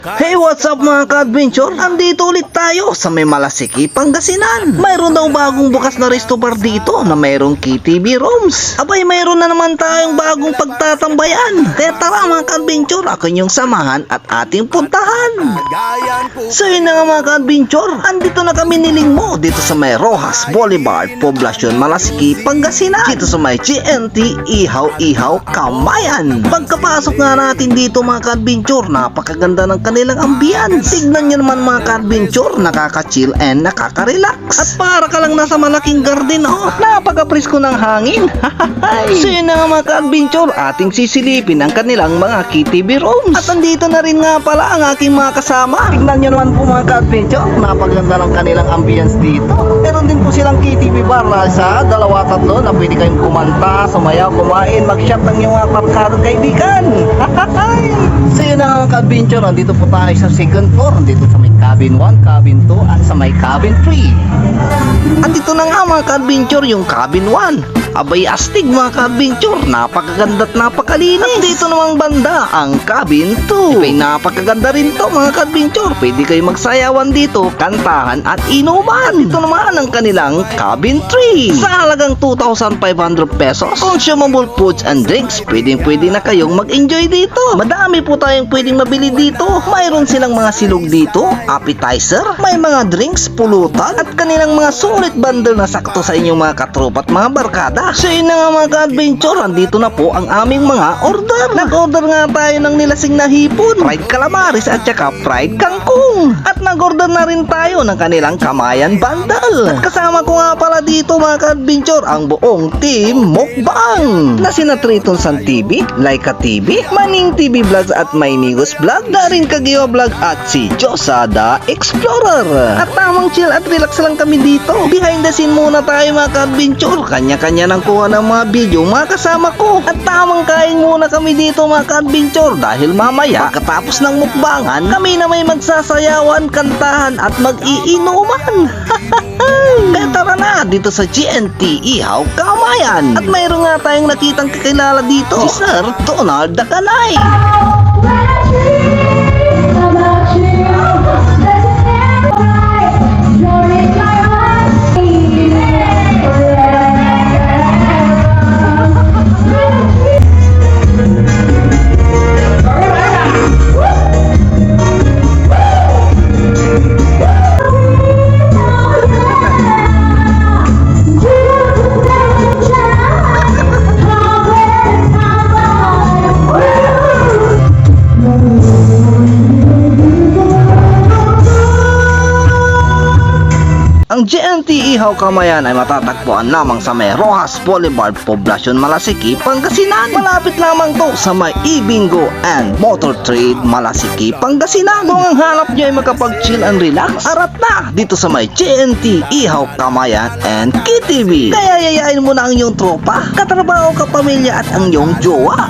Hey, what's up mga ka-adventure? Andito ulit tayo sa may Malasiki, Pangasinan. Mayroon daw bagong bukas na resto bar dito na mayroong KTV rooms. Abay, mayroon na naman tayong bagong pagtatambayan. Kaya tara mga ka-adventure, ako yung samahan at ating puntahan. So yun na nga mga ka-adventure, andito na kami nilingmo dito sa may Rojas Boulevard, Poblacion, Malasiki, Pangasinan. Dito sa may GNT Ihaw-Ihaw, Kamayan. Pagkapasok nga natin dito mga ka-adventure, napakaganda ng kanilang ambience. Tignan nyo naman mga ka-adventure, nakaka-chill and nakaka-relax. At para ka lang nasa malaking garden, oh, napaka-presko ng hangin. So yun na nga mga ka-adventure, ating sisilipin ang kanilang mga KTV rooms. At andito na rin nga pala ang aking mga kasama. Tignan nyo naman po mga ka-adventure, napaganda ng kanilang ambience dito. Meron din po silang KTV bar na isa, dalawa, tatlo na pwede kayong kumanta, sumayaw, kumain, mag-shop ng iyong mga barkadong kaibigan. So yun na nga mga ka-adventure, andito po tayo sa second floor, andito sa may cabin 1, cabin 2 at sa may cabin 3. Andito na nga mga ka-adventure yung cabin 1. Abay astig mga ka-adventure, napakaganda at napakalinis. At dito namang banda ang cabin 2. Abay napakaganda rin to mga ka-adventure, pwede kayo magsayawan dito, kantahan at inuman. At dito naman ang kanilang cabin 3. Sa halagang 2,500 pesos, consumable foods and drinks, pwede na kayong mag-enjoy dito. Madami po tayong pwedeng mabili dito. Mayroon silang mga silog dito, appetizer, may mga drinks, pulutan, at kanilang mga sulit bundle na sakto sa inyong mga katropa at mga barkada. So yun na nga mga ka-adventure, andito na po ang aming mga order. Nag-order nga tayo ng nilasing na hipon, fried calamaris at saka fried kangkong. At nag-order na rin tayo ng kanilang kamayan bundle. At kasama ko nga pala dito mga ka-adventure ang buong team mukbang na sina Triton San TV, Laika TV, Maning TV Vlogs at Maynigos Vlog, Darin Kagio Vlog at si Josada Explorer. At tamang chill at relax lang kami dito. Behind the scene muna tayo mga ka-adventure, kanya-kanya nang kuha ng mga video mga kasama ko. At tamang kain muna kami dito mga ka-adventure dahil mamaya pagkatapos ng mukbangan kami na may magsasayawan, kantahan at mag-iinuman. Kaya tara na dito sa GNT Ihaw, Kamayan. At mayroon nga tayong nakitang kakilala dito, si Sir Donald Dakanay. Ang GNT Ihaw Kamayan ay matatagpuan lamang sa may Rojas Boulevard, Poblacion, Malasiki, Pangasinan. Malapit lamang to sa may E-Bingo and Motor Trade, Malasiki, Pangasinan. Kung ang hanap nyo ay makapag-chill and relax, arat na dito sa may GNT Ihaw Kamayan and KTV. Kaya yayain mo na ang iyong tropa, katrabaho, kapamilya at ang iyong jowa.